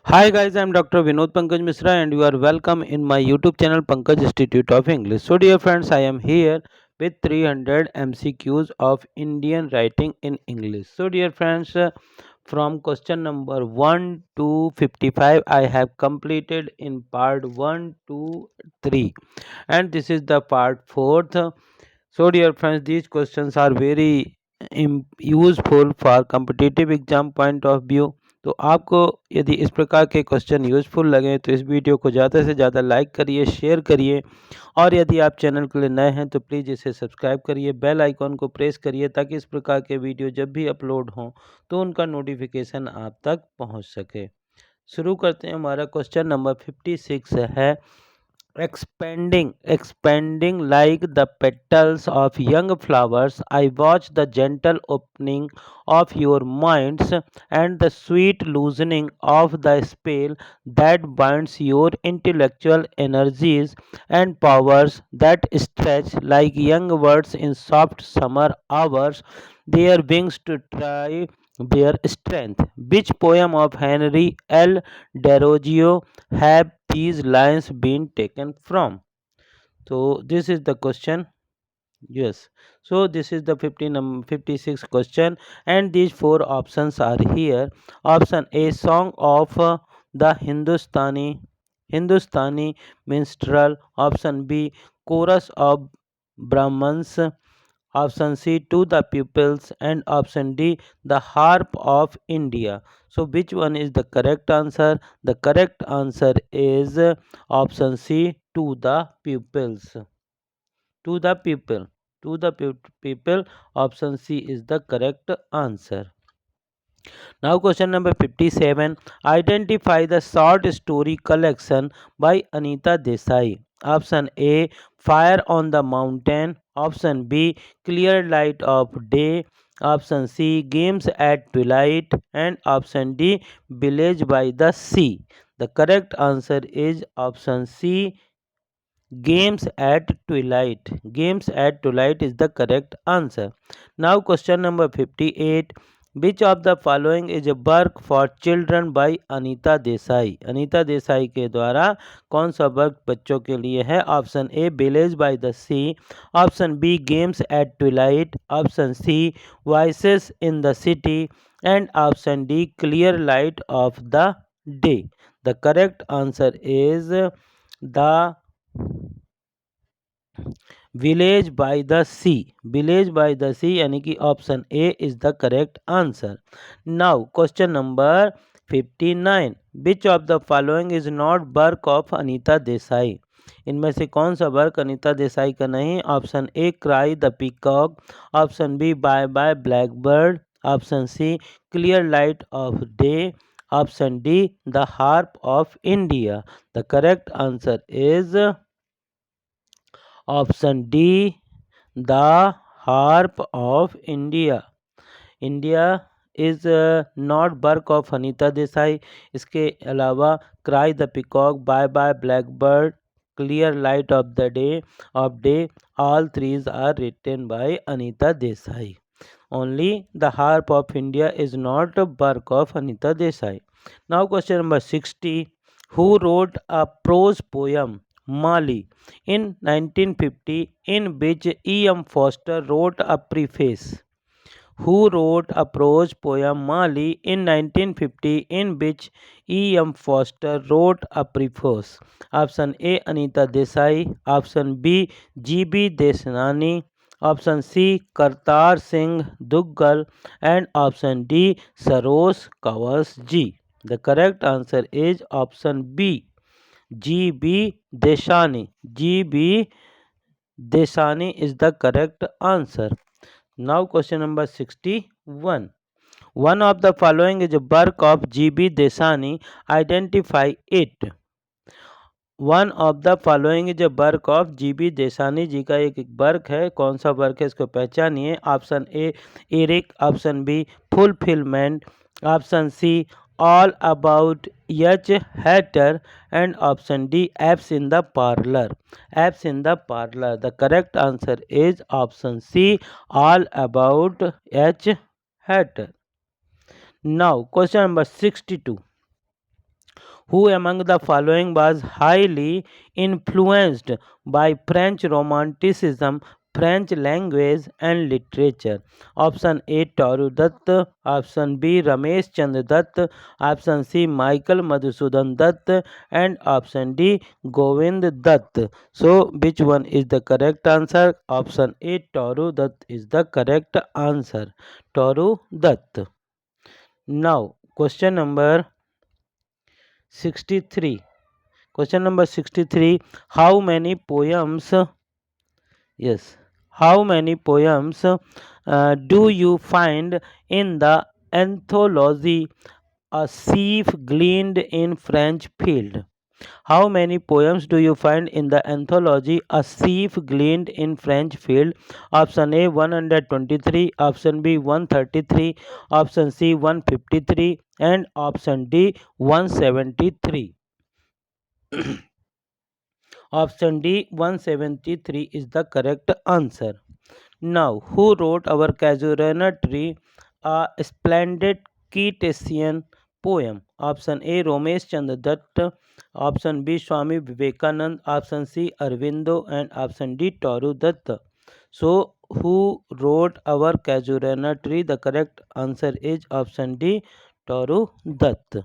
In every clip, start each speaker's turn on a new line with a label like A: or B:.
A: Hi guys, I'm Dr. Vinod Pankaj Misra and you are welcome in my YouTube channel Pankaj Institute of English. So dear friends, I am here with 300 MCQs of Indian writing in English. So dear friends, from question number 1 to 55 I have completed in part 1 to 3 and this is the part 4th. So dear friends, these questions are very useful for competitive exam point of view. तो आपको यदि इस प्रकार के question useful लगे तो इस video को ज़्यादा से ज़्यादा लाइक करिए, शेयर करिए और यदि आप चैनल के लिए नए हैं तो प्लीज़ इसे सब्सक्राइब करिए, बेल आइकॉन को प्रेस करिए ताकि इस प्रकार के वीडियो जब भी अपलोड हों तो उनका नोटिफिकेशन आप तक पहुंच सके। शुरू करते हैं। हमारा क्वेश्चन नंबर 56 है expanding like the petals of young flowers. I watch the gentle opening of your minds and the sweet loosening of the spell that binds your intellectual energies and powers that stretch like young birds in soft summer hours, their wings to try their strength. Which poem of Henry L. Derogio have these lines been taken from? So this is the question. Yes. So this is the 56 question and these four options are here. Option A, song of the Hindustani minstrel. Option B, chorus of Brahmans. Option C, to the pupils, and option D, the harp of India. So which one is the correct answer? The correct answer is option C, to the pupils. To the people. To the people. Option C is the correct answer. Now question number 57. Identify the short story collection by Anita Desai. Option A, Fire on the Mountain. Option B, Clear Light of Day. Option C, Games at Twilight. And option D, Village by the Sea. The correct answer is option C, Games at Twilight. Games at Twilight is the correct answer. Now question number 58. Which of the following is a work for children by Anita Desai? Anita Desai के द्वारा कौन सा work बच्चों के लिए है? Option A, village by the sea. Option B, games at twilight. Option C, voices in the city. And option D, clear light of the day. The correct answer is the village by the sea. Village by the sea यानी कि option A is the correct answer. Now question number 59. Which of the following is not work of Anita Desai? इनमें से कौन सा work Anita Desai का नहीं? Option A, cry the peacock. Option B, bye bye black bird. Option C, clear light of day. Option D, the harp of India. The correct answer is option D, the harp of India. India is not work of Anita Desai. इसके अलावा Cry the Peacock, Bye Bye Blackbird, Clear Light of the Day, all three are written by Anita Desai. Only the harp of India is not a work of Anita Desai. Now question number 60. Who wrote a prose poem Mali in 1950 in which E.M. Foster wrote a preface? Who wrote a prose poem Mali in 1950 in which E.M. Foster wrote a preface? Option A, Anita Desai. Option B, G.B. Desnani. Option C, Kartar Singh Duggal. And option D, Sarosh Kawas G. The correct answer is option B, G.B. Desani. G.B. Desani is the correct answer. Now question number 61. One of the following is a work of G.B. Desani. Identify it. One of the following is a work of G.B. Desani ji का एक work है. कौन सा work है इसको पहचानिए. Option A, Eric. Option B, fulfilment. Option C, all about H Hatter. And option D, apes in the parlour. Apes in the parlour. The correct answer is option C, all about H Hatter. Now question number 62. Who among the following was highly influenced by French Romanticism, French language and literature? Option A Toru Dutt, option B Ramesh Chandra Dutt, option C Michael Madhusudan Dutt, and option D Govind Dutt. So which one is the correct answer? Option A Toru Dutt is the correct answer. Toru Dutt. Now question number 63. Question number 63. How many poems, yes, how many poems do you find in the anthology A Sheaf Gleaned in French Field? How many poems do you find in the anthology A Sheaf Gleaned in French Field? Option A 123, option B 133, option C 153, and option D 173. Option D 173 is the correct answer. Now, who wrote our Casuarina Tree, a splendid Keatsian poem? Option A Ramesh Chandra Dutt, option B Swami Vivekanand, option C Arvindo, and option D Toru Dutt. So, who wrote our Casuarina Tree? The correct answer is option D Toru Dutt.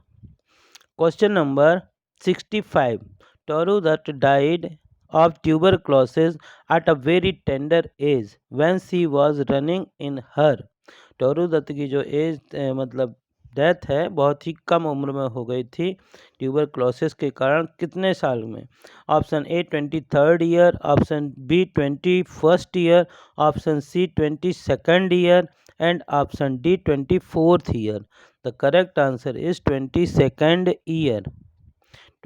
A: Question number 65. Toru Dutt died of tuberculosis at a very tender age when she was running in her. Toru Dutt की जो as मतलब death है बहुत ही कम उम्र में हो गई थी ट्यूबरक्लोसिस के कारण. कितने साल में? Option A 23rd year, option B 21st year, option C 22nd year, and option D 24th year. The correct answer is 22nd year.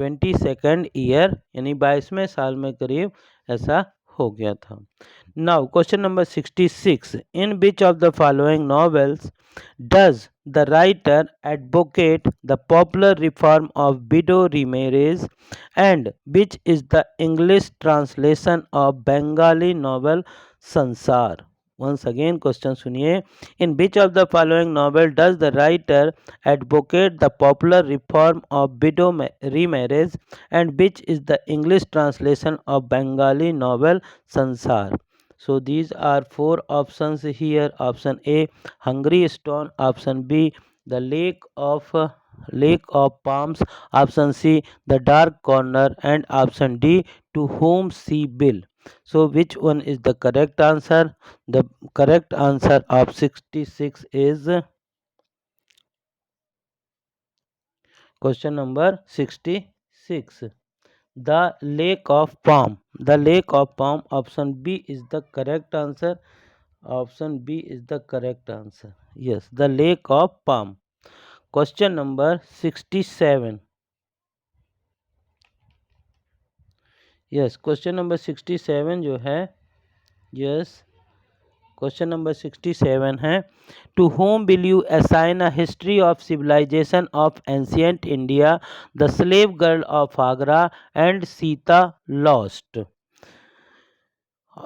A: 22nd year यानी 22वें साल में करीब ऐसा हो गया था. Now, question number 66. In which of the following novels does the writer advocate the popular reform of widow remarriage, and which is the English translation of Bengali novel Sansar? Once again, question suniye. In which of the following novel does the writer advocate the popular reform of widow remarriage, and which is the English translation of Bengali novel Sansar? So these are four options here. Option A Hungry Stone, option B the Lake of Palms, option C the Dark Corner, and option D To Whom She Will. So which one is the correct answer? The correct answer of 66 is question number 66. The Lake of Palm. The Lake of Palm, option B is the correct answer. Option B is the correct answer. Yes, the Lake of Palm. Question number 67. Yes, question number 67 जो है, yes, question number 67 है. To whom will you assign a history of civilization of ancient India, the slave girl of Agra, and Sita lost?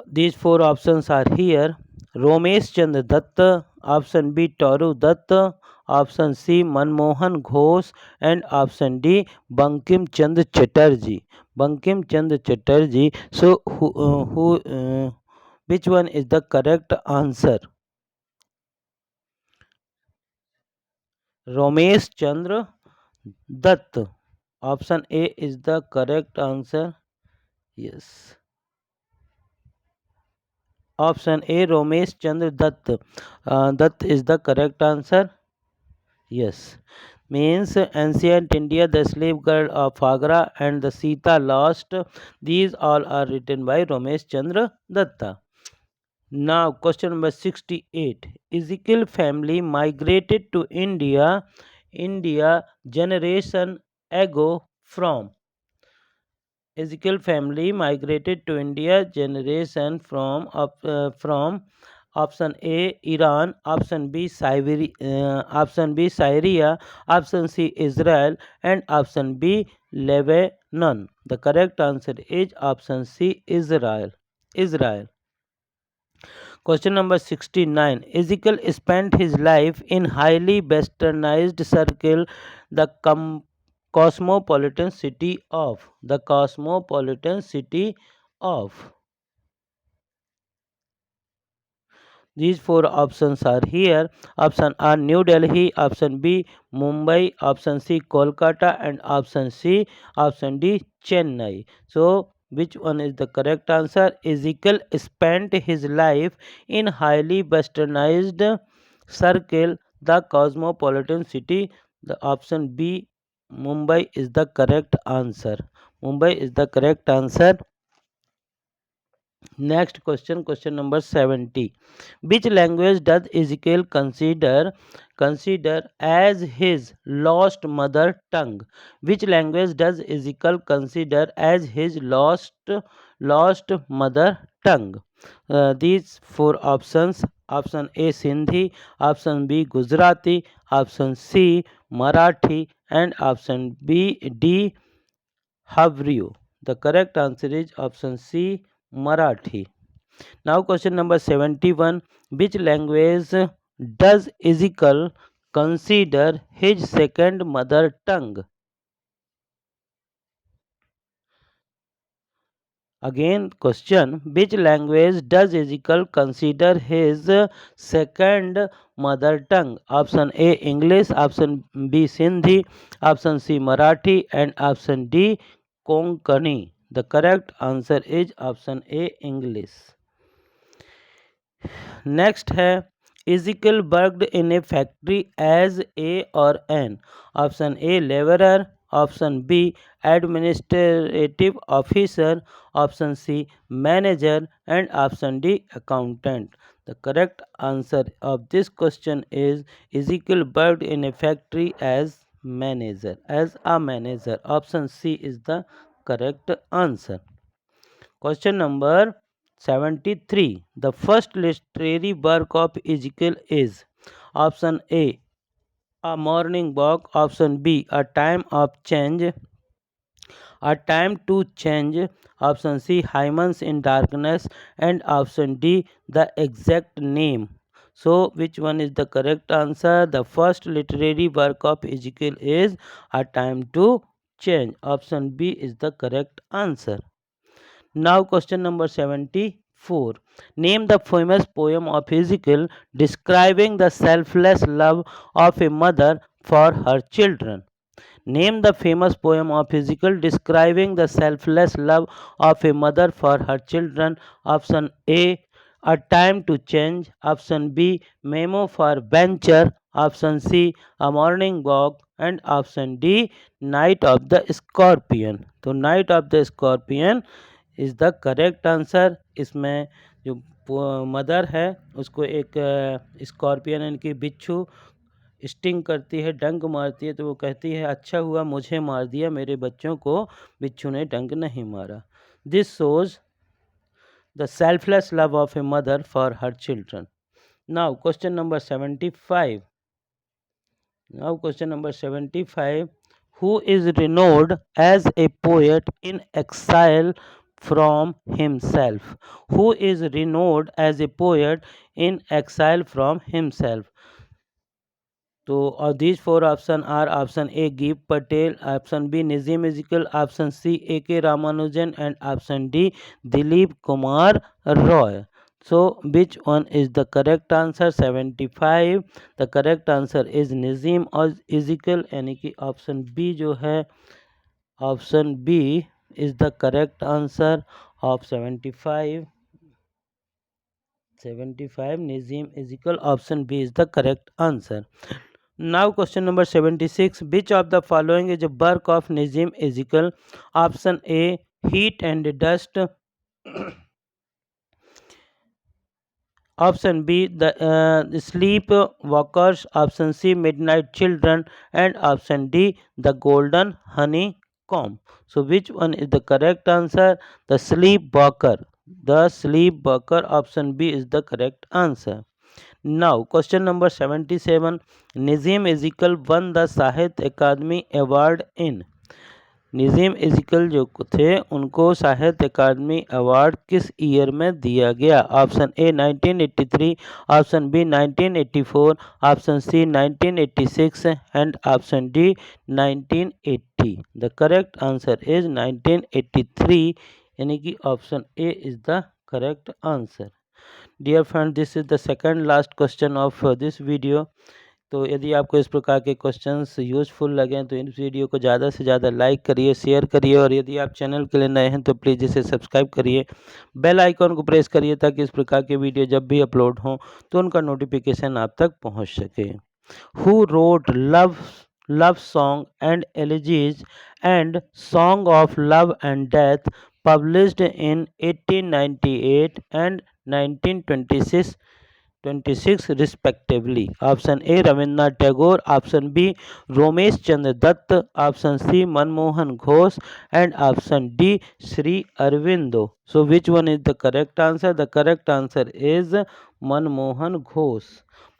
A: These four options are here. Romesh Chandra Dutt, option B Toru Dutt, option C Manmohan Ghosh, and option D Bankim Chandra Chatterjee. Bankim Chandra Chatterjee. So which one is the correct answer? Romesh Chandra Dutt. Option A is the correct answer. Yes. Option A Romesh Chandra Dutt. Dutt is the correct answer. Yes. Means ancient India, the slave girl of Agra, and the Sita lost. These all are written by Romesh Chandra Datta. Now question number 68. Ezekiel family migrated to India generation ago from. Ezekiel family migrated to India generation from option A Iran, option B Syria, option C Israel, and option B Lebanon. The correct answer is option C Israel. Israel. Question number 69. Ezekiel spent his life in highly westernized circle. The cosmopolitan city of? The cosmopolitan city of. These four options are here. Option A New Delhi, option B Mumbai, option C Kolkata, and option D Chennai. So which one is the correct answer? Ezekiel spent his life in highly westernized circle, the cosmopolitan city. The option B Mumbai is the correct answer. Mumbai is the correct answer. Next question, question number 70. Which language does Ezekiel consider as his lost mother tongue? Which language does Ezekiel consider as his lost mother tongue? These four options: option A Sindhi, option B Gujarati, option C Marathi, and option B D Havriyu. The correct answer is option C Marathi. Now question number 71. Which language does Ezekiel consider his second mother tongue? Again question. Which language does Ezekiel consider his second mother tongue? Option A English, option B Sindhi, option C Marathi, and option D Konkani. The correct answer is option A English. Next है Ezekiel worked in a factory as a और an. Option A labourer, option B administrative officer, option C manager, and option D accountant. The correct answer of this question is Ezekiel worked in a factory as a manager. Option C is the correct answer. Question number 73. The first literary work of Ezekiel is option A A Morning Walk, option B A Time of Change, A Time to Change, option C Hymns in Darkness, and option D The Exact Name. So which one is the correct answer? The first literary work of Ezekiel is A Time to Change. Option B is the correct answer. Now question number 74. Name the famous poem of Ezekiel describing the selfless love of a mother for her children. Name the famous poem of Ezekiel describing the selfless love of a mother for her children. Option A Time to Change. Option B, Memo for Venture. Option C, A Morning Walk. And option D, Night of the Scorpion. तो Night of the Scorpion is the correct answer. इसमें जो mother है उसको एक scorpion यानी कि बिच्छू sting करती है, डंक मारती है, तो वो कहती है अच्छा हुआ मुझे मार दिया, मेरे बच्चों को बिच्छू ने डंक नहीं मारा. This shows the selfless love of a mother for her children. Now question number 75. Who is renowned as a poet in exile from himself? Who is renowned as a poet in exile from himself? So these four options are option A Giv Patel, option B Nazim Ezekiel, option C A.K. Ramanujan, and option D Dilip Kumar Roy. So which one is the correct answer? 75. The correct answer is Nazim और Ezekiel यानी कि option B जो है option B is the correct answer of 75. Nazim Ezekiel option B is the correct answer. Now question number 76. Which of the following is a work of Nazim Ezekiel? Option A Heat and Dust. Option B the Sleep Walkers. Option C Midnight Children. And option D the Golden Honeycomb. So which one is the correct answer? The Sleepwalker. The Sleepwalker option B is the correct answer. Now question number 77. Nazim Ezekiel won the Sahitya Akademi Award in. Nissim Ezekiel जो थे उनको साहित्य अकादमी award किस year में दिया गया? Option A 1983, option B 1984, option C 1986 and option D 1980। The correct answer is 1983, यानी कि option A is the correct answer. Dear friend, this is the second last question of this video. तो यदि आपको इस प्रकार के क्वेश्चंस यूज़फुल लगें तो इस वीडियो को ज़्यादा से ज़्यादा लाइक करिए, शेयर करिए, और यदि आप चैनल के लिए नए हैं तो प्लीज़ इसे सब्सक्राइब करिए, बेल आइकॉन को प्रेस करिए ताकि इस प्रकार के वीडियो जब भी अपलोड हों तो उनका नोटिफिकेशन आप तक पहुंच सके। Who wrote love song and elegies and song of love and death published in 1898 and 1926 respectively? Option A Rabindranath Tagore, option B Romesh Chandra Dutt, option C Manmohan Ghosh, and option D Sri Aurobindo. So which one is the correct answer? The correct answer is Manmohan Ghosh.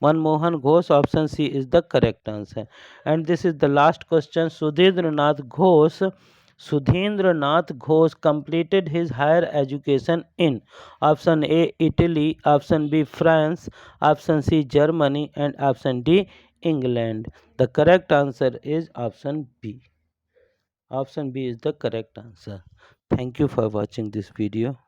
A: Manmohan Ghosh, option C is the correct answer. And this is the last question. Sudhendranath Ghosh completed his higher education in option A Italy, option B France, option C Germany, and option D England. The correct answer is option B. Option B is the correct answer. Thank you for watching this video.